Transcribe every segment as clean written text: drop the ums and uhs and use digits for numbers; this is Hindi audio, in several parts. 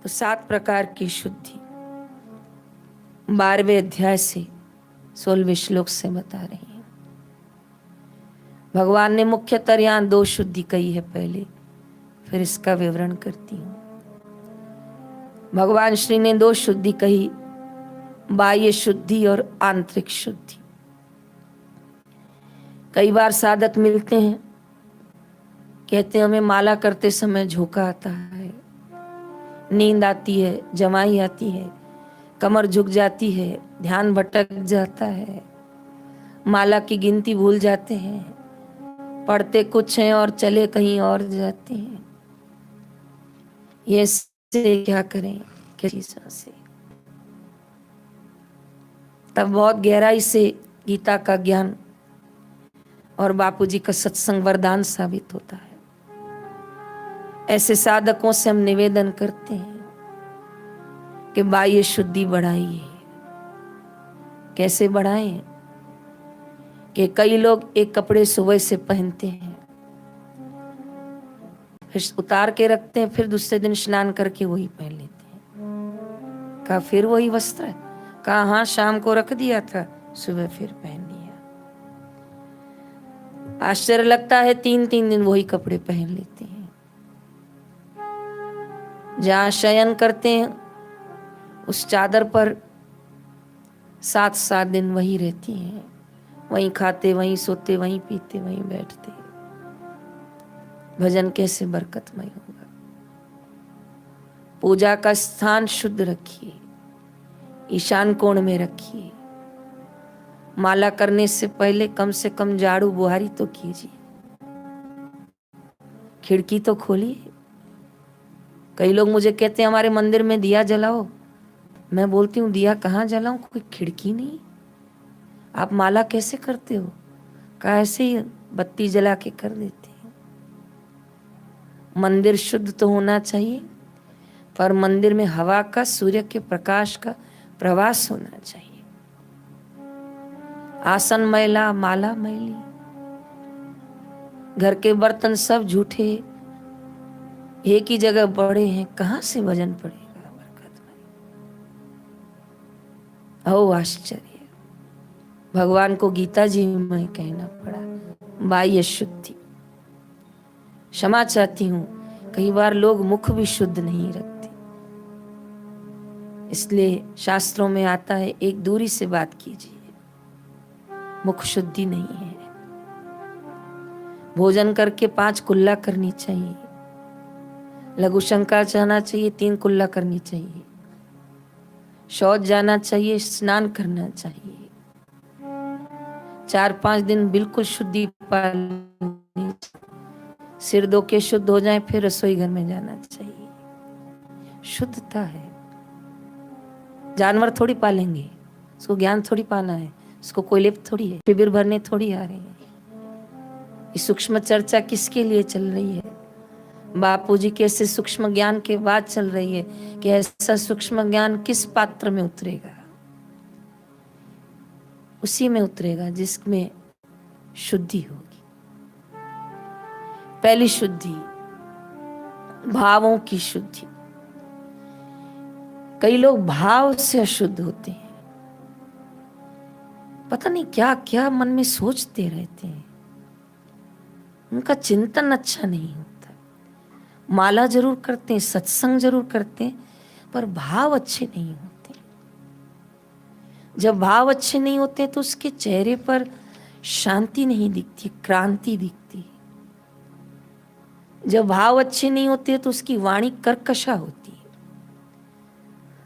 तो 7 प्रकार की शुद्धि 12वें अध्याय से 16वें श्लोक से बता रही है। भगवान ने मुख्यतः यहाँ 2 शुद्धि कही है पहले, फिर इसका विवरण करती हूँ। भगवान श्री ने 2 शुद्धि कही, बाह्य शुद्धि और आंतरिक शुद्धि। कई बार साधक मिलते हैं, कहते हैं हमें माला करते समय झोंका आता है, नींद आती है, जमाई आती है, कमर झुक जाती है, ध्यान भटक जाता है, माला की गिनती भूल जाते हैं, पढ़ते कुछ हैं और चले कहीं और जाते हैं। ये से क्या करें, किसी से? तब बहुत गहराई से गीता का ज्ञान और बापूजी का सत्संग वरदान साबित होता है। ऐसे साधकों से हम निवेदन करते हैं कि बाह्य शुद्धि बढ़ाइए। कैसे बढ़ाएं? कि कई लोग एक कपड़े सुबह से पहनते हैं, फिर उतार के रखते हैं, फिर दूसरे दिन स्नान करके वही पहन लेते हैं। कहा फिर वही वस्त्र है? कहा हाँ, शाम को रख दिया था, सुबह फिर पहन लिया। आश्चर्य लगता है, 3-3 दिन वही कपड़े पहन लेते हैं। जहां शयन करते हैं उस चादर पर 7-7 दिन वही रहती हैं, वहीं खाते, वहीं सोते, वहीं पीते, वहीं बैठते। भजन कैसे बरकतमय होगा? पूजा का स्थान शुद्ध रखिए, ईशान कोण में रखिए। माला करने से पहले कम से कम झाड़ू बुहारी तो कीजिए, खिड़की तो खोलिए। कई लोग मुझे कहते हैं हमारे मंदिर में दिया जलाओ। मैं बोलती हूँ दिया कहाँ जलाऊं, कोई खिड़की नहीं। आप माला कैसे करते हो? कहा ऐसे ही बत्ती जला के कर देते हैं। मंदिर शुद्ध तो होना चाहिए, पर मंदिर में हवा का, सूर्य के प्रकाश का प्रवास होना चाहिए। आसन मैला, माला मैली, घर के बर्तन सब झूठे, एक ही जगह पड़े हैं, कहां से वजन पड़ेगा बरकत में? ओ आश्चर्य! भगवान को गीता जी में कहना पड़ा बाह्य शुद्धि। क्षमा चाहती हूं, कई बार लोग मुख भी शुद्ध नहीं रखते, इसलिए शास्त्रों में आता है एक दूरी से बात कीजिए। मुख शुद्धि नहीं है। भोजन करके 5 कुल्ला करनी चाहिए, लघु शंका जाना चाहिए, 3 कुल्ला करनी चाहिए, शौच जाना चाहिए, स्नान करना चाहिए, 4-5 दिन बिल्कुल शुद्धि पालनी, सिर धो के शुद्ध हो जाए, फिर रसोई घर में जाना चाहिए। शुद्धता है। जानवर थोड़ी पालेंगे, उसको ज्ञान थोड़ी पाना है, उसको कोई लेप थोड़ी है, शिविर भरने थोड़ी आ रहे हैं। ये सूक्ष्म चर्चा किसके लिए चल रही है? बापूजी के ऐसे सूक्ष्म ज्ञान के बाद चल रही है कि ऐसा सूक्ष्म ज्ञान किस पात्र में उतरेगा? उसी में उतरेगा जिसमें शुद्धि होगी। पहली शुद्धि भावों की शुद्धि। कई लोग भाव से अशुद्ध होते हैं, पता नहीं क्या क्या मन में सोचते रहते हैं, उनका चिंतन अच्छा नहीं होता। माला जरूर करते हैं, सत्संग जरूर करते हैं, पर भाव अच्छे नहीं होते। जब भाव अच्छे नहीं होते तो उसके चेहरे पर शांति नहीं दिखती, क्रांति दिखती। जब भाव अच्छे नहीं होते तो उसकी वाणी कर्कशा होती है।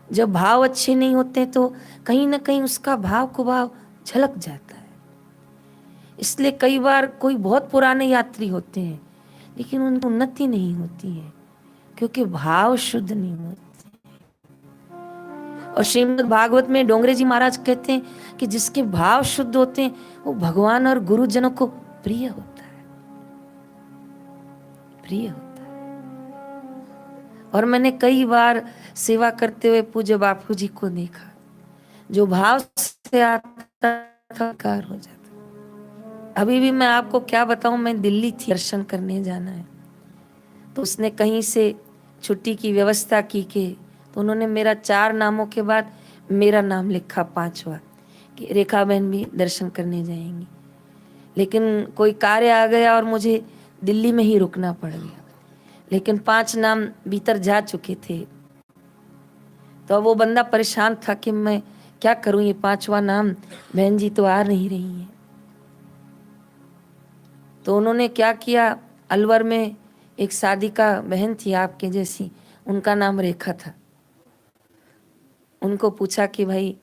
जब भाव अच्छे नहीं होते तो कहीं ना कहीं उसका भाव कुभाव झलक जाता है। इसलिए कई बार कोई बहुत पुराने यात्री होते हैं लेकिन उनकी उन्नति नहीं होती है, क्योंकि भाव शुद्ध नहीं होते। और श्रीमद् भागवत में डोंगरे जी महाराज कहते हैं कि जिसके भाव शुद्ध होते हैं वो भगवान और गुरुजनों को प्रिय होता है, प्रिय होता है। और मैंने कई बार सेवा करते हुए पूज्य बापू जी को देखा, जो भाव से आता था कार हो जाता। अभी भी मैं आपको क्या बताऊं, मैं दिल्ली थी, दर्शन करने जाना है, तो उसने कहीं से छुट्टी की व्यवस्था की कि तो उन्होंने मेरा 4 नामों के बाद मेरा नाम लिखा 5वां कि रेखा बहन भी दर्शन करने जाएंगी। लेकिन कोई कार्य आ गया और मुझे दिल्ली में ही रुकना पड़ गया। लेकिन 5 नाम भीतर जा चुके थे। तो अब वो बंदा परेशान था कि मैं क्या करूं, ये 5वां नाम बहन जी तो आ नहीं रही है। तो उन्होंने क्या किया, अलवर में एक साधिका बहन थी आपके जैसी, उनका नाम रेखा था। उनको पूछा कि भाई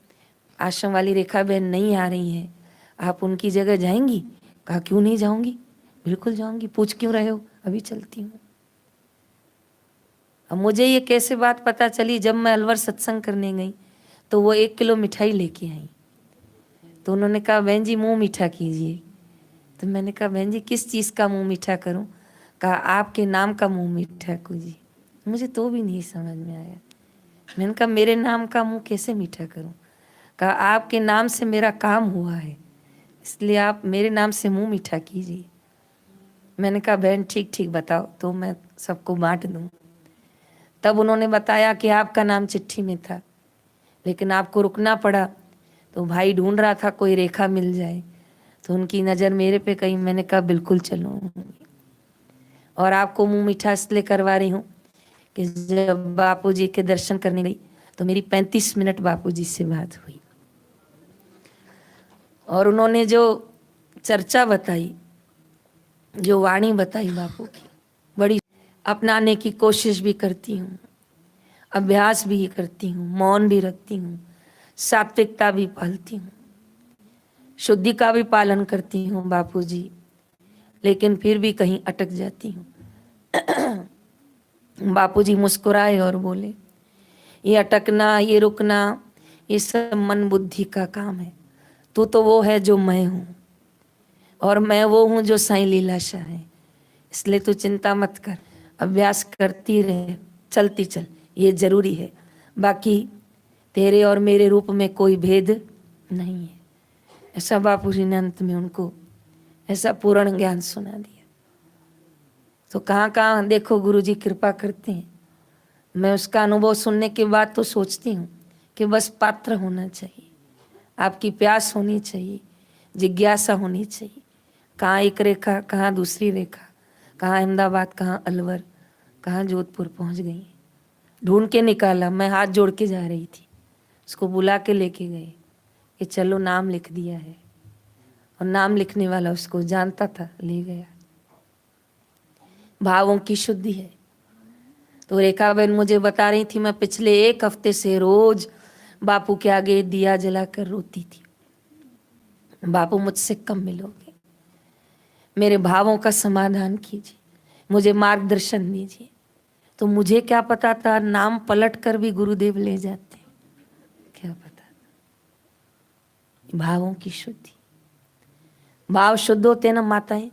आश्रम वाली रेखा बहन नहीं आ रही है, आप उनकी जगह जाएंगी? कहा क्यों नहीं जाऊंगी, बिल्कुल जाऊंगी, पूछ क्यों रहे हो, अभी चलती हूँ। अब मुझे ये कैसे बात पता चली, जब मैं अलवर सत्संग करने गई तो वो 1 किलो मिठाई लेके आई। तो उन्होंने कहा बहन जी मुंह मीठा कीजिए। तो मैंने कहा बहन जी किस चीज़ का मुंह मीठा करूं? कहा आपके नाम का मुंह मीठा कीजिए। मुझे तो भी नहीं समझ में आया। मैंने कहा मेरे नाम का मुंह कैसे मीठा करूं? कहा आपके नाम से मेरा काम हुआ है, इसलिए आप मेरे नाम से मुंह मीठा कीजिए। मैंने कहा बहन ठीक ठीक बताओ तो मैं सबको बांट दूं। तब उन्होंने बताया कि आपका नाम चिट्ठी में था, लेकिन आपको रुकना पड़ा। तो भाई ढूंढ रहा था कोई रेखा मिल जाए, तो उनकी नज़र मेरे पे गई। मैंने कहा बिल्कुल चलूँगी, और आपको मुंह मीठा इसलिए करवा रही हूँ कि जब बापूजी के दर्शन करने गई तो मेरी 35 मिनट बापूजी से बात हुई, और उन्होंने जो चर्चा बताई, जो वाणी बताई बापू की, बड़ी अपनाने की कोशिश भी करती हूँ, अभ्यास भी करती हूँ, मौन भी रखती हूँ, सात्विकता भी पालती हूँ, शुद्धि का भी पालन करती हूँ बापूजी, लेकिन फिर भी कहीं अटक जाती हूँ। बापूजी मुस्कुराए और बोले ये अटकना, ये रुकना, ये सब मन बुद्धि का काम है। तू तो वो है जो मैं हूँ, और मैं वो हूँ जो साईं लीलाशाह है। इसलिए तू चिंता मत कर, अभ्यास करती रहे, चलती चल, ये जरूरी है। बाकी तेरे और मेरे रूप में कोई भेद नहीं है। ऐसा बापूजी ने अंत में उनको ऐसा पूर्ण ज्ञान सुना दिया। तो कहाँ कहाँ देखो गुरुजी कृपा करते हैं। मैं उसका अनुभव सुनने के बाद तो सोचती हूँ कि बस पात्र होना चाहिए, आपकी प्यास होनी चाहिए, जिज्ञासा होनी चाहिए। कहाँ एक रेखा, कहाँ दूसरी रेखा, कहाँ अहमदाबाद, कहाँ अलवर, कहाँ जोधपुर पहुँच गई। ढूंढ के निकाला, मैं हाथ जोड़ के जा रही थी, उसको बुला के लेके गए कि चलो नाम लिख दिया है, और नाम लिखने वाला उसको जानता था, ले गया। भावों की शुद्धि है। तो रेखा बहन मुझे बता रही थी, मैं पिछले 1 हफ्ते से रोज बापू के आगे दिया जलाकर रोती थी, बापू मुझसे कब मिलोगे, मेरे भावों का समाधान कीजिए, मुझे मार्गदर्शन दीजिए। तो मुझे क्या पता था, नाम पलट कर भी गुरुदेव ले जाते, क्या पता। भावों की शुद्धि, भाव शुद्ध होते ना माताएं,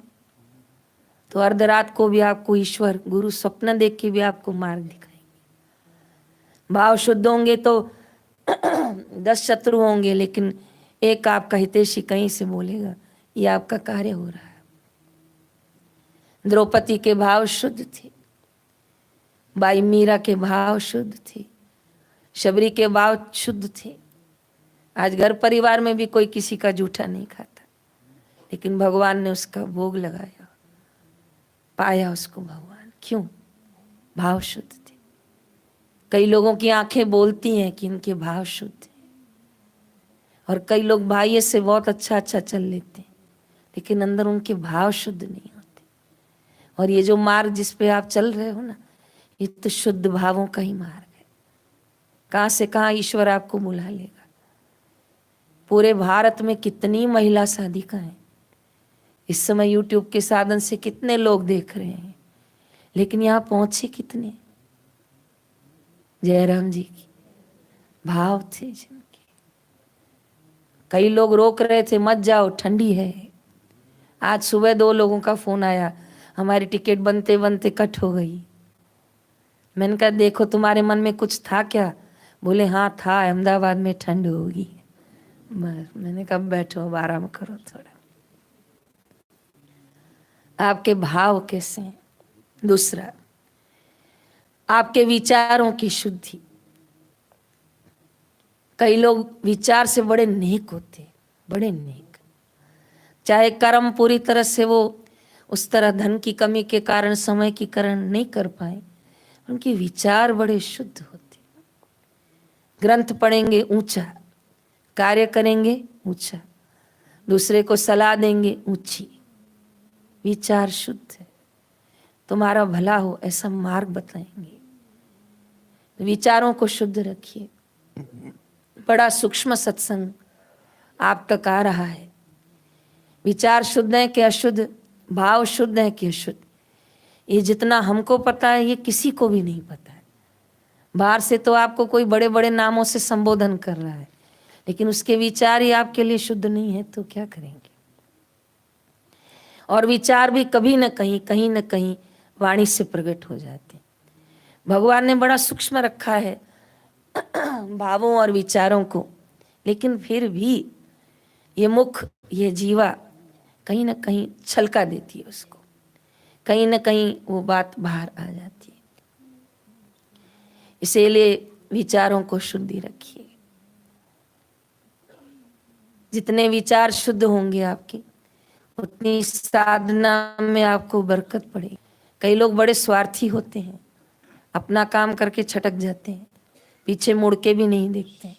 तो अर्धरात को भी आपको ईश्वर गुरु स्वप्न देख के भी आपको मार्ग दिखाएंगे। भाव शुद्ध होंगे तो 10 शत्रु होंगे, लेकिन एक आपका हितैषी कहीं से बोलेगा ये आपका कार्य हो रहा है। द्रौपदी के भाव शुद्ध थे, बाई मीरा के भाव शुद्ध थे, शबरी के भाव शुद्ध थे। आज घर परिवार में भी कोई किसी का जूठा नहीं खाता, लेकिन भगवान ने उसका भोग लगाया, पाया उसको भगवान। क्यों? भाव शुद्ध थे। कई लोगों की आंखें बोलती हैं कि इनके भाव शुद्ध हैं, और कई लोग बाह्य से बहुत अच्छा अच्छा चल लेते हैं, लेकिन अंदर उनके भाव शुद्ध नहीं होते। और ये जो मार्ग जिस पे आप चल रहे हो ना, ये तो शुद्ध भावों का ही मार्ग है। कहाँ से कहाँ ईश्वर आपको बुला लेगा। पूरे भारत में कितनी महिला साधिका हैं, इस समय यूट्यूब के साधन से कितने लोग देख रहे हैं, लेकिन यहाँ पहुंचे कितने? जयराम जी की भाव थे जिनके। कई लोग रोक रहे थे मत जाओ ठंडी है। आज सुबह 2 लोगों का फोन आया, हमारी टिकट बनते बनते कट हो गई। मैंने कहा देखो तुम्हारे मन में कुछ था क्या? बोले हाँ था, अहमदाबाद में ठंड होगी। बस मैंने कहा बैठो अब आराम करो थोड़ा। आपके भाव कैसे हैं? दूसरा, आपके विचारों की शुद्धि। कई लोग विचार से बड़े नेक होते, बड़े नेक, चाहे कर्म पूरी तरह से वो उस तरह धन की कमी के कारण, समय की कारण नहीं कर पाए, उनके विचार बड़े शुद्ध होते। ग्रंथ पढ़ेंगे ऊंचा, कार्य करेंगे ऊंचा, दूसरे को सलाह देंगे ऊंची, विचार शुद्ध है, तुम्हारा भला हो ऐसा मार्ग बताएंगे। विचारों को शुद्ध रखिए। बड़ा सूक्ष्म सत्संग आप तक आ रहा है। विचार शुद्ध है कि अशुद्ध, भाव शुद्ध है कि अशुद्ध, ये जितना हमको पता है ये किसी को भी नहीं पता है। बाहर से तो आपको कोई बड़े बड़े नामों से संबोधन कर रहा है, लेकिन उसके विचार ही आपके लिए शुद्ध नहीं है तो क्या करेंगे। और विचार भी कभी न कहीं, कहीं न कहीं वाणी से प्रकट हो जाते हैं। भगवान ने बड़ा सूक्ष्म रखा है भावों और विचारों को, लेकिन फिर भी ये मुख, ये जीवा कहीं ना कहीं छलका देती है उसको, कहीं ना कहीं वो बात बाहर आ जाती है। इसीलिए विचारों को शुद्धि रखिए। जितने विचार शुद्ध होंगे आपके, उतनी साधना में आपको बरकत पड़ेगी। कई लोग बड़े स्वार्थी होते हैं, अपना काम करके छटक जाते हैं, पीछे मुड़ के भी नहीं देखते हैं।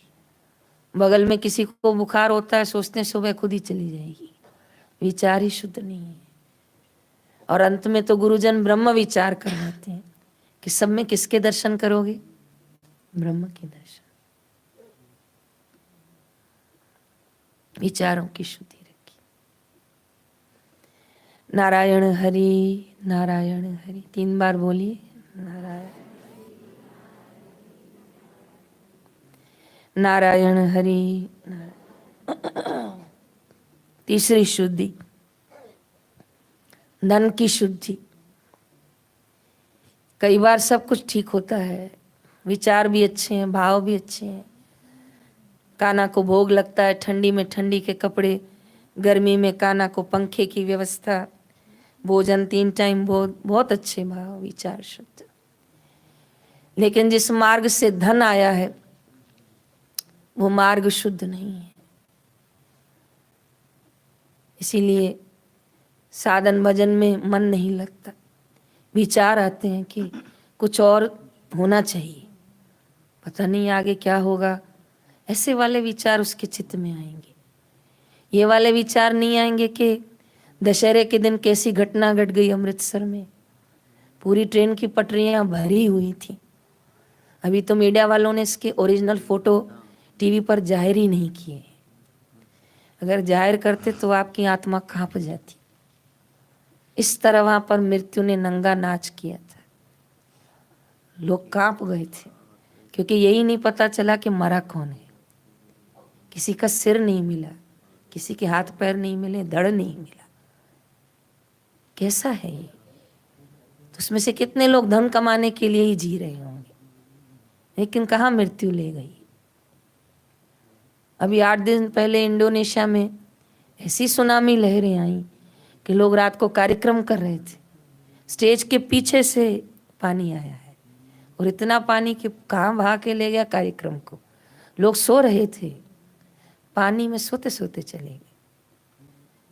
बगल में किसी को बुखार होता है, सोचते हैं सुबह खुद ही चली जाएगी। विचार ही शुद्ध नहीं है। और अंत में तो गुरुजन ब्रह्म विचार करवाते हैं कि सब में किसके दर्शन करोगे? ब्रह्म के दर्शन। विचारों की शुद्धि रखी। नारायण हरि, नारायण हरि 3 बार बोलिए। नारायण नारायण हरि। तीसरी शुद्धि, धन की शुद्धि। कई बार सब कुछ ठीक होता है, विचार भी अच्छे हैं, भाव भी अच्छे हैं, कान्हा को भोग लगता है, ठंडी में ठंडी के कपड़े, गर्मी में कान्हा को पंखे की व्यवस्था, भोजन 3 टाइम, बहुत अच्छे भाव, विचार शुद्ध। लेकिन जिस मार्ग से धन आया है वो मार्ग शुद्ध नहीं है। इसीलिए साधन भजन में मन नहीं लगता। विचार आते हैं कि कुछ और होना चाहिए, पता नहीं आगे क्या होगा, ऐसे वाले विचार उसके चित्त में आएंगे। ये वाले विचार नहीं आएंगे कि दशहरे के दिन कैसी घटना घट गई अमृतसर में, पूरी ट्रेन की पटरियां भरी हुई थी। अभी तो मीडिया वालों ने इसके ओरिजिनल फोटो टीवी पर जाहिर ही नहीं किए। अगर जाहिर करते तो आपकी आत्मा कांप जाती। इस तरह वहां पर मृत्यु ने नंगा नाच किया था, लोग कांप गए थे, क्योंकि यही नहीं पता चला कि मरा कौन है। किसी का सिर नहीं मिला, किसी के हाथ पैर नहीं मिले, धड़ नहीं मिला। कैसा है ये? तो उसमें से कितने लोग धन कमाने के लिए ही जी रहे होंगे, लेकिन कहाँ मृत्यु ले गई। अभी 8 दिन पहले इंडोनेशिया में ऐसी सुनामी लहरें आई कि लोग रात को कार्यक्रम कर रहे थे, स्टेज के पीछे से पानी आया है, और इतना पानी कि कहाँ बहा के ले गया कार्यक्रम को। लोग सो रहे थे, पानी में सोते सोते चले गए।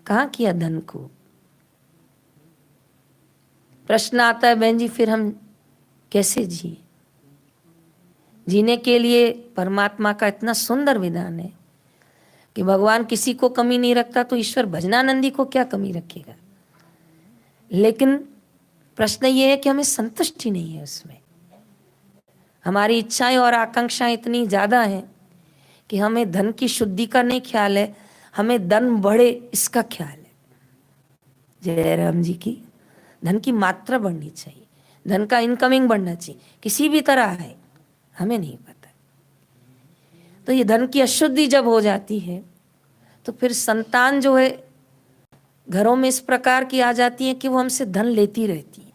कहाँ किया धन को? प्रश्न आता है, बहन जी फिर हम कैसे जिए? जीने के लिए परमात्मा का इतना सुंदर विधान है कि भगवान किसी को कमी नहीं रखता, तो ईश्वर भजनानंदी को क्या कमी रखेगा। लेकिन प्रश्न ये है कि हमें संतुष्टि नहीं है उसमें। हमारी इच्छाएं और आकांक्षाएं इतनी ज्यादा हैं कि हमें धन की शुद्धि का नहीं ख्याल है, हमें धन बढ़े इसका ख्याल है। जय राम जी की। धन की मात्रा बढ़नी चाहिए, धन का इनकमिंग बढ़ना चाहिए, किसी भी तरह है, हमें नहीं पता। तो ये धन की अशुद्धि जब हो जाती है तो फिर संतान जो है घरों में इस प्रकार की आ जाती है कि वो हमसे धन लेती रहती है।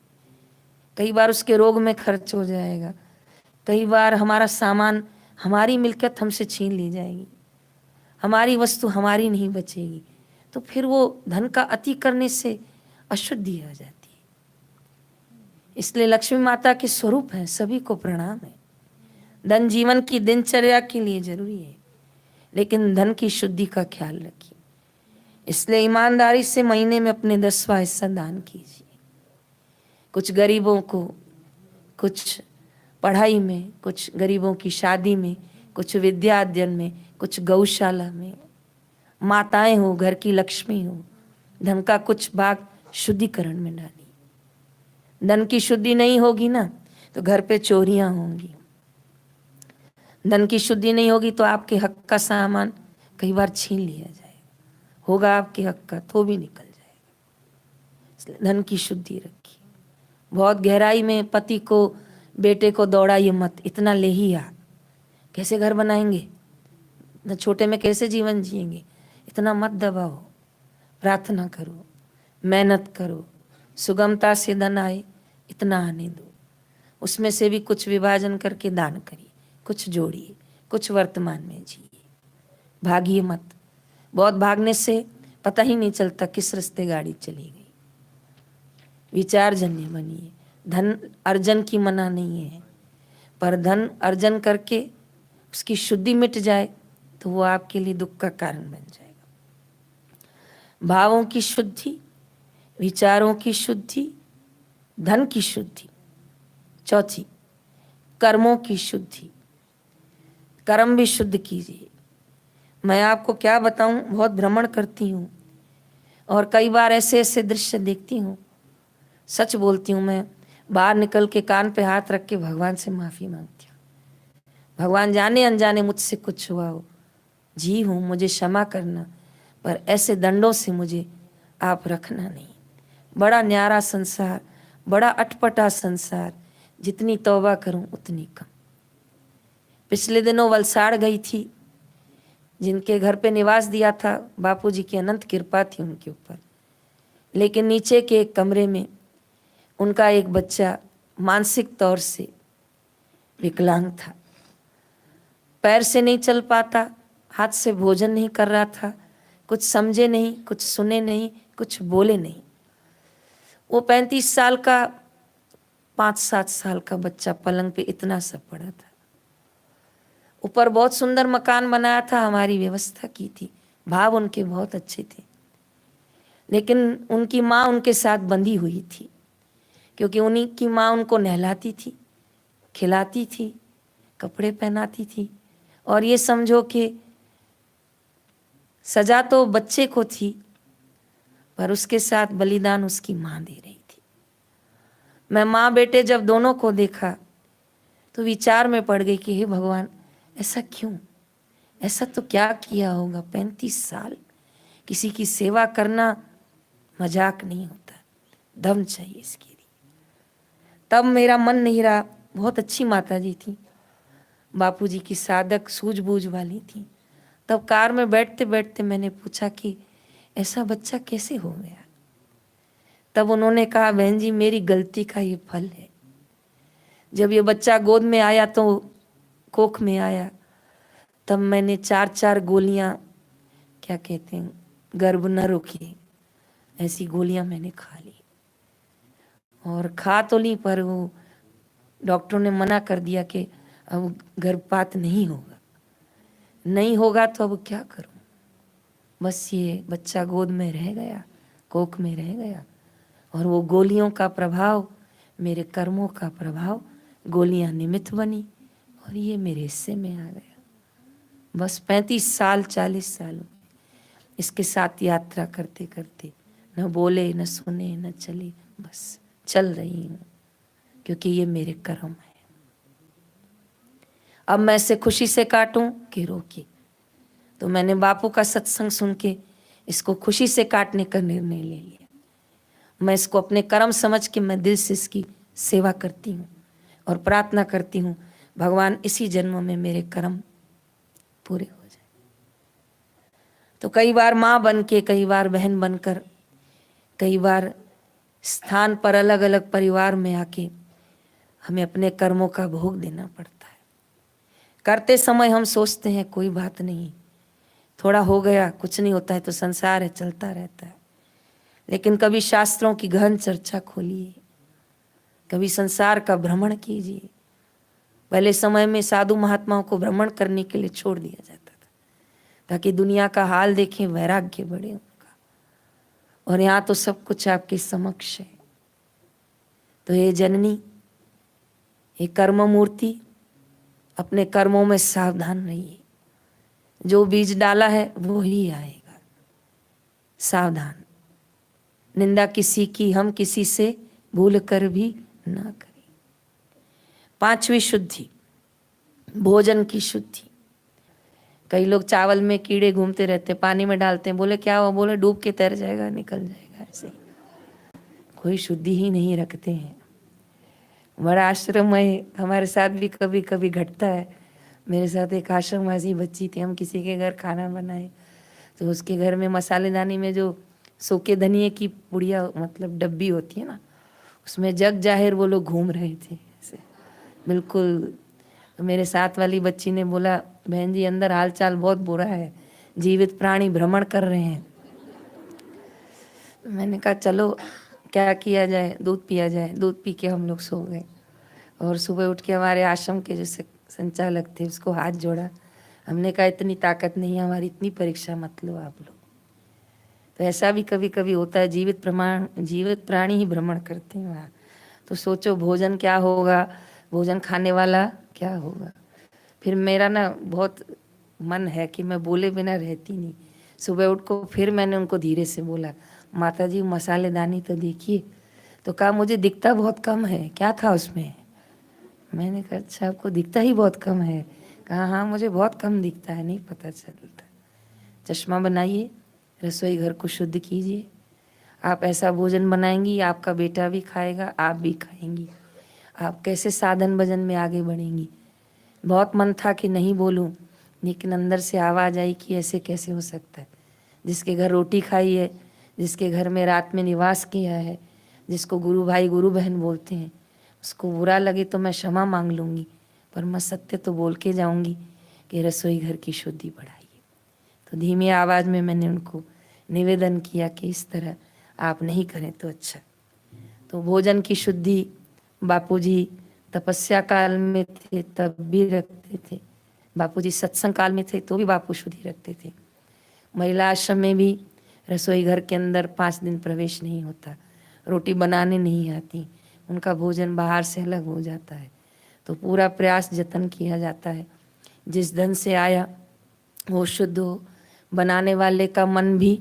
कई बार उसके रोग में खर्च हो जाएगा, कई बार हमारा सामान, हमारी मिल्कियत हमसे छीन ली जाएगी, हमारी वस्तु हमारी नहीं बचेगी। तो फिर वो धन का अति करने से अशुद्धि आ जाती है। इसलिए लक्ष्मी माता के स्वरूप है, सभी को प्रणाम है। धन जीवन की दिनचर्या के लिए जरूरी है, लेकिन धन की शुद्धि का ख्याल रखिए। इसलिए ईमानदारी से महीने में अपने 10वां हिस्सा दान कीजिए। कुछ गरीबों को, कुछ पढ़ाई में, कुछ गरीबों की शादी में, कुछ विद्या अध्ययन में, कुछ गौशाला में। माताएं हो, घर की लक्ष्मी हो, धन का कुछ भाग शुद्धिकरण में डालिए। धन की शुद्धि नहीं होगी ना तो घर पे चोरियां होंगी। धन की शुद्धि नहीं होगी तो आपके हक का सामान कई बार छीन लिया जाएगा, होगा आपके हक का तो भी निकल जाएगा। इसलिए धन की शुद्धि रखिए। बहुत गहराई में पति को, बेटे को दौड़ाइए मत, इतना ले ही आ, कैसे घर बनाएंगे, न छोटे में कैसे जीवन जिएंगे, इतना मत दबाओ। प्रार्थना करो, मेहनत करो, सुगमता से धन आए इतना आने दो। उसमें से भी कुछ विभाजन करके दान करिए, कुछ जोड़िए, कुछ वर्तमान में जिए। भागिए मत। बहुत भागने से पता ही नहीं चलता किस रास्ते गाड़ी चली गई। विचारजन्य बनिए। धन अर्जन की मना नहीं है, पर धन अर्जन करके उसकी शुद्धि मिट जाए तो वो आपके लिए दुख का कारण बन जाएगा। भावों की शुद्धि, विचारों की शुद्धि, धन की शुद्धि। चौथी, कर्मों की शुद्धि। कर्म भी शुद्ध कीजिए। मैं आपको क्या बताऊं, बहुत भ्रमण करती हूँ और कई बार ऐसे ऐसे दृश्य देखती हूँ, सच बोलती हूँ, मैं बाहर निकल के कान पे हाथ रख के भगवान से माफी मांगती हूँ। भगवान जाने अनजाने मुझसे कुछ हुआ हो, जी हूँ, मुझे क्षमा करना, पर ऐसे दंडों से मुझे आप रखना नहीं। बड़ा न्यारा संसार, बड़ा अटपटा संसार, जितनी तौबा करूं उतनी कम। पिछले दिनों वलसाड़ गई थी, जिनके घर पे निवास दिया था, बापूजी की अनंत कृपा थी उनके ऊपर, लेकिन नीचे के एक कमरे में उनका एक बच्चा मानसिक तौर से विकलांग था। पैर से नहीं चल पाता, हाथ से भोजन नहीं कर रहा था, कुछ समझे नहीं, कुछ सुने नहीं, कुछ बोले नहीं। वो 35 साल का, 5-7 साल का बच्चा पलंग पे इतना सा पड़ा था। ऊपर बहुत सुंदर मकान बनाया था, हमारी व्यवस्था की थी, भाव उनके बहुत अच्छे थे, लेकिन उनकी माँ उनके साथ बंधी हुई थी, क्योंकि उन्हीं की माँ उनको नहलाती थी, खिलाती थी, कपड़े पहनाती थी। और ये समझो कि सजा तो बच्चे को थी, पर उसके साथ बलिदान उसकी माँ दे रही थी। मैं माँ बेटे जब दोनों को देखा तो विचार में पड़ गई कि हे भगवान, ऐसा क्यों, ऐसा तो क्या किया होगा। 35 साल किसी की सेवा करना मजाक नहीं होता, दम चाहिए इसके लिए। तब मेरा मन नहीं रहा। बहुत अच्छी माता जी थी, बापूजी की साधक सूझबूझ वाली थी। तब कार में बैठते बैठते मैंने पूछा कि ऐसा बच्चा कैसे हो गया। तब उन्होंने कहा, बहन जी, मेरी गलती का ये फल है। जब ये बच्चा गोद में आया तो कोख में आया, तब मैंने 4-4 गोलियां, क्या कहते हैं, गर्भ न रोके, ऐसी गोलियां मैंने खा ली। और खा तो ली, पर वो डॉक्टरों ने मना कर दिया कि अब गर्भपात नहीं होगा। नहीं होगा तो अब क्या करूं। बस ये बच्चा गोद में रह गया, कोख में रह गया, और वो गोलियों का प्रभाव, मेरे कर्मों का प्रभाव, गोलियां निमित्त बनी और ये मेरे हिस्से में आ गया। बस 35 साल 40 साल इसके साथ यात्रा करते करते न बोले, न सुने, न चले, बस चल रही हूँ, क्योंकि ये मेरे कर्म है। अब मैं इसे खुशी से काटूं कि रोके। तो मैंने बापू का सत्संग सुन के इसको खुशी से काटने का निर्णय ले लिया। मैं इसको अपने कर्म समझ के मैं दिल से इसकी सेवा करती हूँ और प्रार्थना करती हूँ, भगवान इसी जन्म में मेरे कर्म पूरे हो जाए। तो कई बार माँ बन के, कई बार बहन बनकर, कई बार स्थान पर अलग अलग परिवार में आके हमें अपने कर्मों का भोग देना पड़ता है। करते समय हम सोचते हैं कोई बात नहीं, थोड़ा हो गया, कुछ नहीं होता है, तो संसार है, चलता रहता है। लेकिन कभी शास्त्रों की गहन चर्चा खोलिए, कभी संसार का भ्रमण कीजिए, पहले समय में साधु महात्माओं को भ्रमण करने के लिए छोड़ दिया जाता था ताकि दुनिया का हाल देखें, वैराग्य बढ़े उनका। और यहाँ तो सब कुछ आपके समक्ष है। तो ये जननी, ये कर्म मूर्ति, अपने कर्मों में सावधान रहिए। जो बीज डाला है वो ही आएगा। सावधान, निंदा किसी की हम किसी से भूल कर भी ना करें। पांचवी शुद्धि, भोजन की शुद्धि। कई लोग चावल में कीड़े घूमते रहते, पानी में डालते हैं, बोले क्या हुआ, बोले डूब के तैर जाएगा, निकल जाएगा। ऐसे कोई शुद्धि ही नहीं रखते हैं। बड़ा आश्रम में हमारे साथ भी कभी कभी घटता है। मेरे साथ एक आश्रमवासी बच्ची थी, हम किसी के घर खाना बनाए तो उसके घर में मसालेदानी में जो सूखे धनिए की पुड़िया मतलब डब्बी होती है ना, उसमें जग जाहिर वो लोग घूम रहे थे ऐसे बिल्कुल। तो मेरे साथ वाली बच्ची ने बोला, बहन जी अंदर हालचाल बहुत बुरा है, जीवित प्राणी भ्रमण कर रहे हैं। मैंने कहा चलो क्या किया जाए, दूध पिया जाए। दूध पी के हम लोग सो गए। और सुबह उठ के हमारे आश्रम के जो संचालक थे उसको हाथ जोड़ा। हमने कहा इतनी ताकत नहीं है हमारी, इतनी परीक्षा मत लो आप लोग। तो ऐसा भी कभी कभी होता है, जीवित प्राणी ही भ्रमण करते हैं वहाँ। तो सोचो भोजन क्या होगा, भोजन खाने वाला क्या होगा। फिर मेरा ना बहुत मन है कि मैं बोले बिना रहती नहीं। सुबह उठ को फिर मैंने उनको धीरे से बोला, माता जी मसालेदानी तो देखिए। तो कहा मुझे दिखता बहुत कम है, क्या था उसमें। मैंने कहा अच्छा आपको दिखता ही बहुत कम है। कहा हाँ मुझे बहुत कम दिखता है, नहीं पता चलता। चश्मा बनाइए, रसोई घर को शुद्ध कीजिए। आप ऐसा भोजन बनाएंगी आपका बेटा भी खाएगा, आप भी खाएंगी। आप कैसे साधन भजन में आगे बढ़ेंगी। बहुत मन था कि नहीं बोलूं, लेकिन अंदर से आवाज़ आई कि ऐसे कैसे हो सकता है। जिसके घर रोटी खाई है, जिसके घर में रात में निवास किया है, जिसको गुरु भाई गुरु बहन बोलते हैं, उसको बुरा लगे तो मैं क्षमा मांग लूँगी, पर मैं सत्य तो बोल के जाऊँगी कि रसोई घर की शुद्धि बढ़ाइए। तो धीमी आवाज़ में मैंने उनको निवेदन किया कि इस तरह आप नहीं करें तो अच्छा। तो भोजन की शुद्धि बापूजी तपस्या काल में थे तब भी रखते थे, बापूजी सत्संग काल में थे तो भी बापू शुद्धि रखते थे। महिला आश्रम में भी रसोई घर के अंदर 5 दिन प्रवेश नहीं होता, रोटी बनाने नहीं आती, उनका भोजन बाहर से अलग हो जाता है। तो पूरा प्रयास जतन किया जाता है, जिस धन से आया वो शुद्ध हो, बनाने वाले का मन भी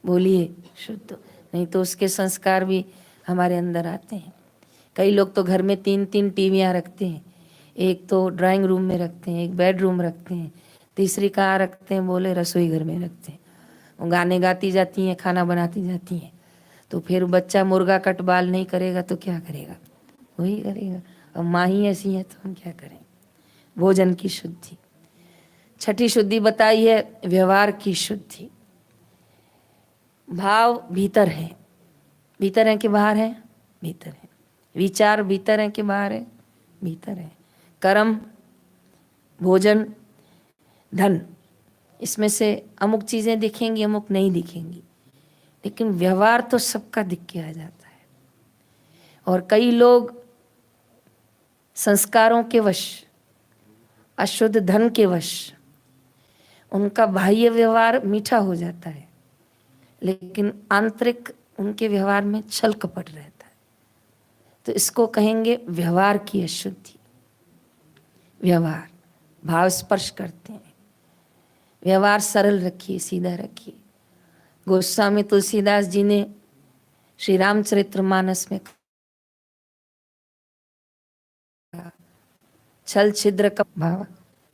बोलिए शुद्ध, नहीं तो उसके संस्कार भी हमारे अंदर आते हैं। कई लोग तो घर में 3-3 टीवियाँ रखते हैं, एक तो ड्राइंग रूम में रखते हैं, एक बेडरूम रखते हैं, तीसरी कहाँ रखते हैं, बोले रसोई घर में रखते हैं। वो गाने गाती जाती हैं, खाना बनाती जाती हैं। तो फिर बच्चा मुर्गा कटबाल नहीं करेगा तो क्या करेगा, वही करेगा। अब माँ ही ऐसी है तो हम क्या करें। भोजन की शुद्धि। छठी शुद्धि बताई है व्यवहार की शुद्धि। भाव भीतर है, भीतर है कि बाहर है, भीतर है। विचार भीतर है कि बाहर है, भीतर है। कर्म, भोजन, धन, इसमें से अमुक चीजें दिखेंगी अमुक नहीं दिखेंगी, लेकिन व्यवहार तो सबका दिख के आ जाता है। और कई लोग संस्कारों के वश, अशुद्ध धन के वश, उनका बाह्य व्यवहार मीठा हो जाता है, लेकिन आंतरिक उनके व्यवहार में छल कपट रहता है। तो इसको कहेंगे व्यवहार की अशुद्धि। व्यवहार, भाव स्पर्श करते हैं। व्यवहार सरल रखिए, सीधा रखिए। गोस्वामी तुलसीदास जी ने श्री रामचरितमानस में कहा, छल छिद्र का भाव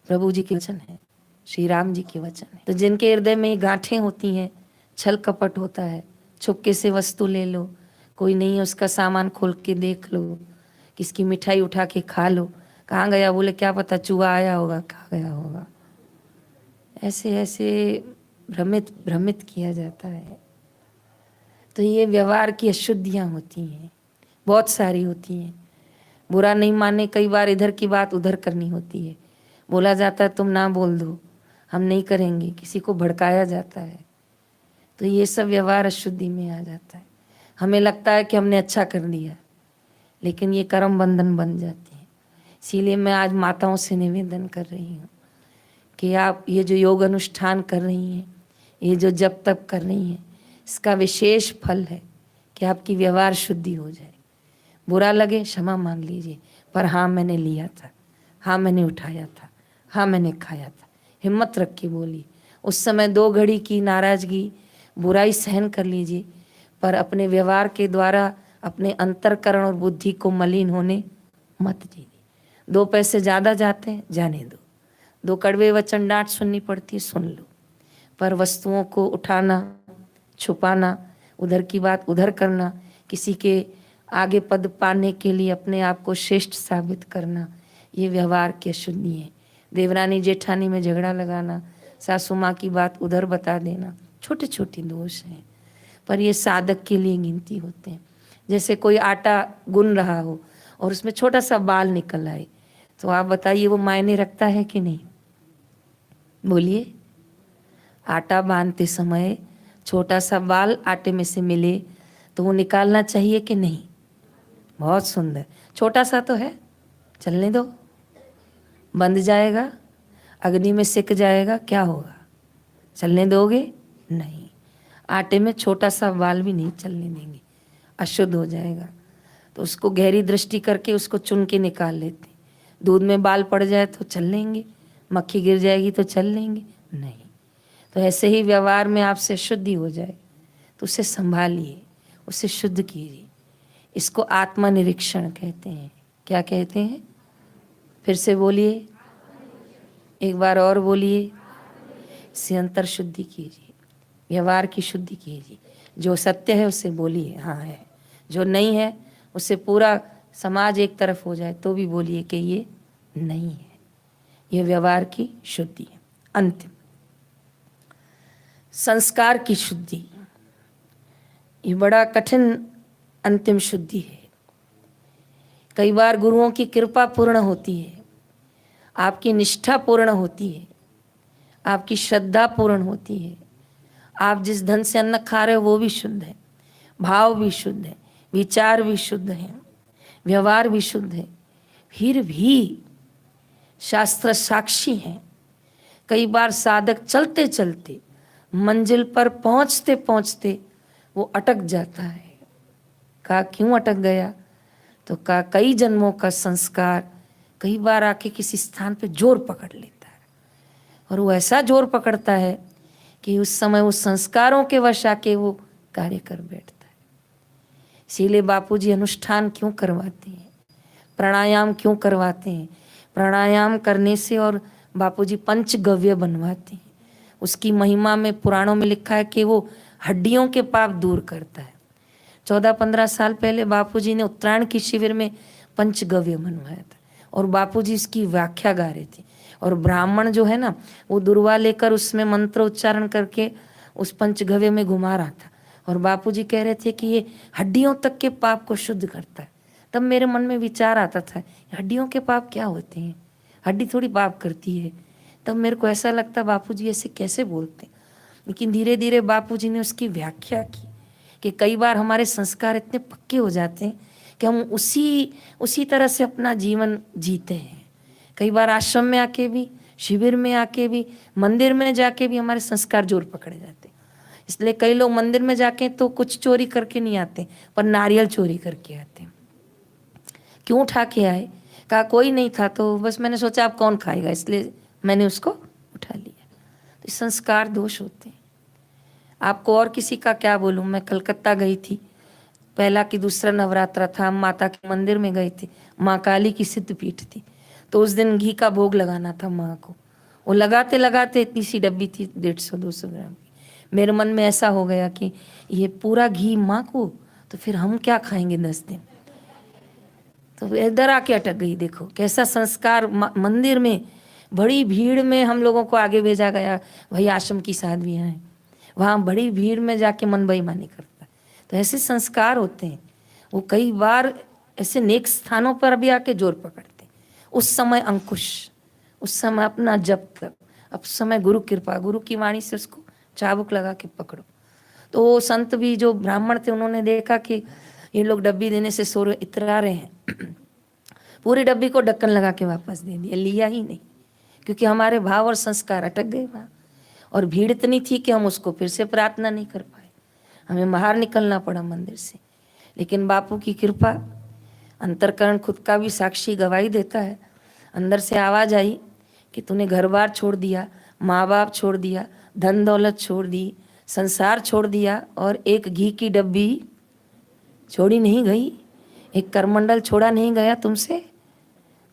प्रभु जी के वचन है, श्री राम जी के वचन है। तो जिनके हृदय में गांठें होती हैं, छल कपट होता है, छुपके से वस्तु ले लो, कोई नहीं है उसका सामान खोल के देख लो, किसकी मिठाई उठा के खा लो, कहाँ गया, बोले क्या पता चूहा आया होगा, कहाँ गया होगा। ऐसे ऐसे भ्रमित भ्रमित किया जाता है। तो ये व्यवहार की अशुद्धियाँ होती हैं, बहुत सारी होती हैं। बुरा नहीं माने, कई बार इधर की बात उधर करनी होती है। बोला जाता है तुम ना बोल दो, हम नहीं करेंगे, किसी को भड़काया जाता है। तो ये सब व्यवहार अशुद्धि में आ जाता है। हमें लगता है कि हमने अच्छा कर दिया, लेकिन ये कर्म बंधन बन जाती है। इसीलिए मैं आज माताओं से निवेदन कर रही हूँ कि आप ये जो योग अनुष्ठान कर रही हैं, ये जो जप तप कर रही हैं, इसका विशेष फल है कि आपकी व्यवहार शुद्धि हो जाए। बुरा लगे क्षमा मांग लीजिए, पर हाँ मैंने लिया था, हाँ मैंने उठाया था, हाँ मैंने खाया था, हिम्मत रख के बोलिए। उस समय 2 घड़ी की नाराजगी बुराई सहन कर लीजिए, पर अपने व्यवहार के द्वारा अपने अंतरकरण और बुद्धि को मलिन होने मत दीजिए। 2 पैसे ज़्यादा जाते हैं, जाने दो। 2 कड़वे वचन डांट सुननी पड़ती है, सुन लो, पर वस्तुओं को उठाना, छुपाना, उधर की बात उधर करना, किसी के आगे पद पाने के लिए अपने आप को श्रेष्ठ साबित करना, ये व्यवहार की अशुद्धि है। देवरानी जेठानी में झगड़ा लगाना, सासू माँ की बात उधर बता देना, छोटे छोटे दोष हैं, पर ये साधक के लिए गिनती होते हैं। जैसे कोई आटा गुन रहा हो और उसमें छोटा सा बाल निकल आए, तो आप बताइए वो मायने रखता है कि नहीं? बोलिए। आटा बांधते समय छोटा सा बाल आटे में से मिले तो वो निकालना चाहिए कि नहीं? बहुत सुंदर, छोटा सा तो है, चलने दो, बंध जाएगा, अग्नि में सिक जाएगा, क्या होगा? चलने दोगे? नहीं। आटे में छोटा सा बाल भी नहीं चलने देंगे, अशुद्ध हो जाएगा। तो उसको गहरी दृष्टि करके उसको चुन के निकाल लेते। दूध में बाल पड़ जाए तो चल लेंगे, मक्खी गिर जाएगी तो चल लेंगे? नहीं। तो ऐसे ही व्यवहार में आपसे शुद्धि हो जाए तो उसे संभालिए, उसे शुद्ध कीजिए। इसको आत्मनिरीक्षण कहते हैं। क्या कहते हैं? फिर से बोलिए, एक बार और बोलिए। से अंतर शुद्धि कीजिए, व्यवहार की शुद्धि कीजिए। जो सत्य है उसे बोलिए हाँ है, जो नहीं है उससे पूरा समाज एक तरफ हो जाए तो भी बोलिए कि ये नहीं है। ये व्यवहार की शुद्धि है। अंतिम, संस्कार की शुद्धि। ये बड़ा कठिन अंतिम शुद्धि है। कई बार गुरुओं की कृपा पूर्ण होती है, आपकी निष्ठा पूर्ण होती है, आपकी श्रद्धा पूर्ण होती है, आप जिस धन से अन्न खा रहे हो वो भी शुद्ध है, भाव भी शुद्ध है, विचार भी शुद्ध है, व्यवहार भी शुद्ध है, फिर भी शास्त्र साक्षी हैं। कई बार साधक चलते चलते मंजिल पर पहुंचते पहुंचते वो अटक जाता है। कहा क्यों अटक गया? तो कहा कई जन्मों का संस्कार कई बार आके किसी स्थान पे जोर पकड़ लेता है, और वो ऐसा जोर पकड़ता है कि उस समय उस संस्कारों के वश आके वो कार्य कर बैठता है। इसीलिए बापूजी अनुष्ठान क्यों करवाते हैं, प्राणायाम क्यों करवाते हैं? प्राणायाम करने से और बापूजी पंचगव्य बनवाते हैं। उसकी महिमा में पुराणों में लिखा है कि वो हड्डियों के पाप दूर करता है। 14-15 साल पहले बापूजी ने उत्तरायण की शिविर में पंचगव्य बनवाया था, और बापूजी इसकी व्याख्या गा रहे थे, और ब्राह्मण जो है ना वो दुर्वा लेकर उसमें मंत्र उच्चारण करके उस पंचगव्य में घुमा रहा था, और बापूजी कह रहे थे कि ये हड्डियों तक के पाप को शुद्ध करता है। तब मेरे मन में विचार आता था, हड्डियों के पाप क्या होते हैं? हड्डी थोड़ी पाप करती है। तब मेरे को ऐसा लगता बापूजी ऐसे कैसे बोलते, लेकिन धीरे धीरे बापूजी ने उसकी व्याख्या की कि कई बार हमारे संस्कार इतने पक्के हो जाते हैं कि हम उसी तरह से अपना जीवन जीते हैं। कई बार आश्रम में आके भी, शिविर में आके भी, मंदिर में जाके भी हमारे संस्कार जोर पकड़े जाते हैं। इसलिए कई लोग मंदिर में जाके तो कुछ चोरी करके नहीं आते, पर नारियल चोरी करके आते हैं। क्यों उठा के आए? कहा कोई नहीं था, तो बस मैंने सोचा अब कौन खाएगा, इसलिए मैंने उसको उठा लिया। तो संस्कार दोष होते हैं। आपको और किसी का क्या बोलूं। मैं कलकत्ता गई थी, पहला कि दूसरा नवरात्रा था, हम माता के मंदिर में गए थे। माँ काली की सिद्ध पीठ थी, तो उस दिन घी का भोग लगाना था माँ को। वो लगाते लगाते इतनी सी डब्बी थी 150-200 ग्राम की। मेरे मन में ऐसा हो गया कि ये पूरा घी माँ को, तो फिर हम क्या खाएंगे 10 दिन। तो इधर आके अटक गई। देखो कैसा संस्कार। मंदिर में बड़ी भीड़ में हम लोगों को आगे भेजा गया, वही आश्रम की साध्वियाँ हैं, वहाँ बड़ी भीड़ में जाके मन बेईमानी करता है। तो ऐसे संस्कार होते हैं। वो कई बार ऐसे नेक स्थानों पर भी आके जोर पकड़ते हैं। उस समय अंकुश, उस समय अपना जप तप, अब समय गुरु कृपा, गुरु की वाणी से उसको चाबुक लगा के पकड़ो। तो वो संत भी जो ब्राह्मण थे उन्होंने देखा कि ये लोग डब्बी देने से सो रहे, इतरा रहे हैं, पूरी डब्बी को ढक्कन लगा के वापस दे दिया, लिया ही नहीं, क्योंकि हमारे भाव और संस्कार अटक गए वहाँ। और भीड़ इतनी थी कि हम उसको फिर से प्रार्थना नहीं कर पाए, हमें बाहर निकलना पड़ा मंदिर से। लेकिन बापू की कृपा, अंतरकरण खुद का भी साक्षी गवाही देता है। अंदर से आवाज़ आई कि तूने घर बार छोड़ दिया, माँ बाप छोड़ दिया, धन दौलत छोड़ दी, संसार छोड़ दिया, और एक घी की डब्बी छोड़ी नहीं गई, एक करमंडल छोड़ा नहीं गया तुमसे,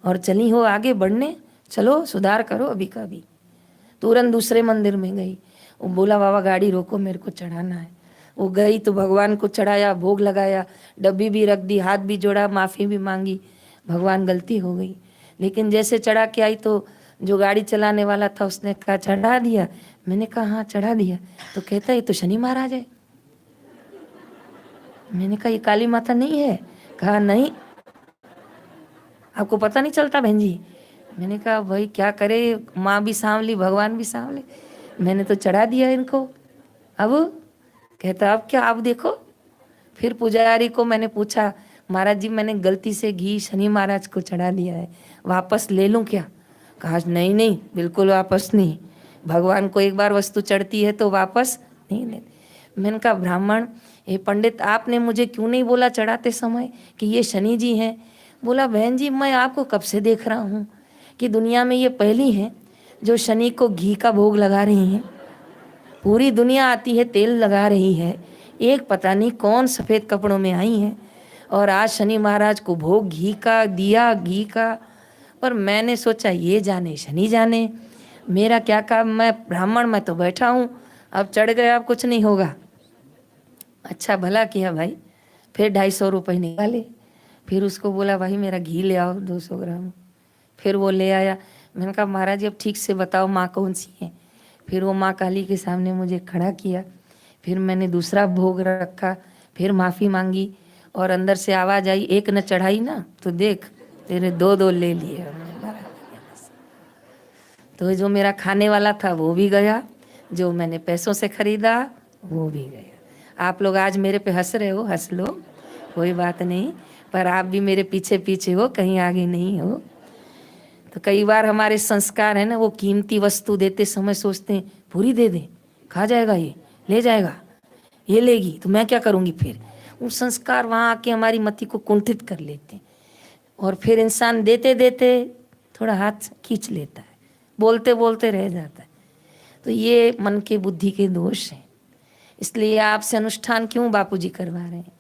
और चली हो आगे बढ़ने, चलो सुधार करो अभी का भी। तुरंत दूसरे मंदिर में गई, वो बोला बाबा गाड़ी रोको, मेरे को चढ़ाना है। वो गई तो भगवान को चढ़ाया, भोग लगाया, डब्बी भी रख दी, हाथ भी जोड़ा, माफ़ी भी मांगी, भगवान गलती हो गई। लेकिन जैसे चढ़ा के आई तो जो गाड़ी चलाने वाला था उसने कहा चढ़ा दिया। मैंने कहा हाँ चढ़ा दिया। तो कहता ये तो शनि महाराज है। मैंने कहा ये काली माता नहीं है? कहा नहीं, आपको पता नहीं चलता बहन जी? मैंने कहा भाई क्या करे, माँ भी सांवली भगवान भी सांवले, मैंने तो चढ़ा दिया इनको। अब कहता अब क्या, आप देखो। फिर पुजारी को मैंने पूछा महाराज जी मैंने गलती से घी शनि महाराज को चढ़ा दिया है, वापस ले लूं क्या? कहा नहीं नहीं बिल्कुल वापस नहीं, भगवान को एक बार वस्तु चढ़ती है तो वापस नहीं ले। मैंने कहा ब्राह्मण ये पंडित आपने मुझे क्यों नहीं बोला चढ़ाते समय कि ये शनि जी हैं? बोला बहन जी मैं आपको कब से देख रहा हूँ कि दुनिया में ये पहली हैं जो शनि को घी का भोग लगा रही हैं। पूरी दुनिया आती है तेल लगा रही है, एक पता नहीं कौन सफ़ेद कपड़ों में आई हैं, और आज शनि महाराज को भोग घी का दिया, घी का। पर मैंने सोचा ये जाने शनि जाने, मेरा क्या काम, मैं ब्राह्मण, मैं तो बैठा हूँ, अब चढ़ गया अब कुछ नहीं होगा। अच्छा भला किया भाई। फिर 250 रुपये निकाले, फिर उसको बोला भाई मेरा घी ले आओ 200 ग्राम। फिर वो ले आया। मैंने कहा महाराज जी अब ठीक से बताओ माँ कौन सी है? फिर वो माँ काली के सामने मुझे खड़ा किया, फिर मैंने दूसरा भोग रखा, फिर माफ़ी मांगी, और अंदर से आवाज़ आई एक न चढ़ाई ना तो देख तेरे 2-2 ले लिए। तो जो मेरा खाने वाला था वो भी गया, जो मैंने पैसों से खरीदा वो भी गया। आप लोग आज मेरे पे हंस रहे हो, हंस लो, कोई बात नहीं, पर आप भी मेरे पीछे पीछे हो, कहीं आगे नहीं हो। तो कई बार हमारे संस्कार है ना, वो कीमती वस्तु देते समय सोचते हैं पूरी दे दे, खा जाएगा ये, ले जाएगा, ये लेगी तो मैं क्या करूँगी। फिर वो संस्कार वहाँ आके हमारी मति को कुंठित कर लेते हैं, और फिर इंसान देते देते थोड़ा हाथ खींच लेता है, बोलते बोलते रह जाता है। तो ये मन के बुद्धि के दोष हैं। इसलिए आपसे अनुष्ठान क्यों बापूजी करवा रहे हैं,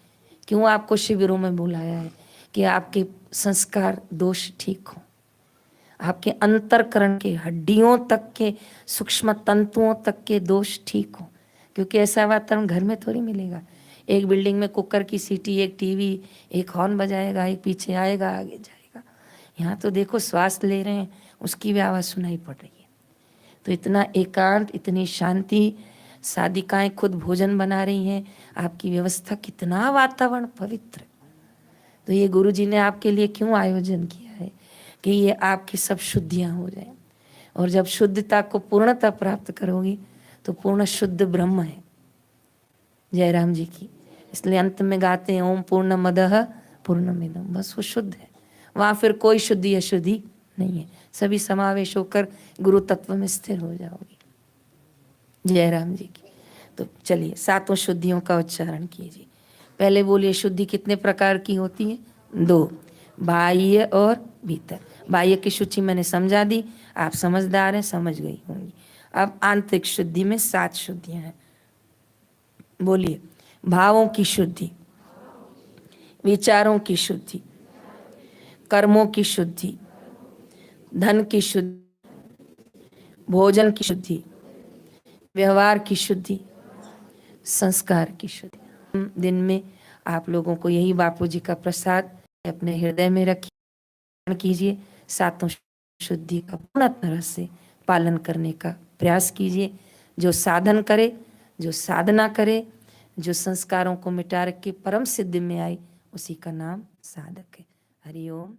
क्यों आपको शिविरों में बुलाया है कि आपके संस्कार दोष ठीक हो, आपके अंतरकरण के हड्डियों तक के सूक्ष्म तंतुओं तक के दोष ठीक हो। क्योंकि ऐसा वातावरण घर में थोड़ी मिलेगा। एक बिल्डिंग में कुकर की सीटी, एक टीवी, एक हॉर्न बजाएगा, एक पीछे आएगा आगे जाएगा। यहाँ तो देखो श्वास ले रहे हैं उसकी भी आवाज़ सुनाई पड़ रही है। तो इतना एकांत, इतनी शांति, साधिकाएं खुद भोजन बना रही हैं, आपकी व्यवस्था, कितना वातावरण पवित्र। तो ये गुरु जी ने आपके लिए क्यों आयोजन किया है कि ये आपकी सब शुद्धियाँ हो जाएं, और जब शुद्धता को पूर्णता प्राप्त करोगी तो पूर्ण शुद्ध ब्रह्म है। जय राम जी की। इसलिए अंत में गाते हैं ओम पूर्णमदः पूर्णमिदं, बस वो शुद्ध है, वहाँ फिर कोई शुद्धि अशुद्धि नहीं है, सभी समावेश होकर गुरु तत्व में स्थिर हो जाओगी। जय राम जी की। तो चलिए 7 शुद्धियों का उच्चारण कीजिए। पहले बोलिए शुद्धि कितने प्रकार की होती है? 2, बाह्य और भीतर। बाह्य की शुचि मैंने समझा दी, आप समझदार हैं, समझ गई होंगी। अब आंतरिक शुद्धि में 7 शुद्धियां हैं। बोलिए भावों की शुद्धि, विचारों की शुद्धि, कर्मों की शुद्धि, धन की शुद्धि, भोजन की शुद्धि, व्यवहार की शुद्धि, संस्कार की शुद्धि। दिन में आप लोगों को यही बापूजी का प्रसाद अपने हृदय में रखिए, कीजिए, 7 शुद्धि का पूर्ण तरह से पालन करने का प्रयास कीजिए। जो साधन करे, जो साधना करे, जो संस्कारों को मिटा के परम सिद्धि में आए, उसी का नाम साधक है। हरि ओम।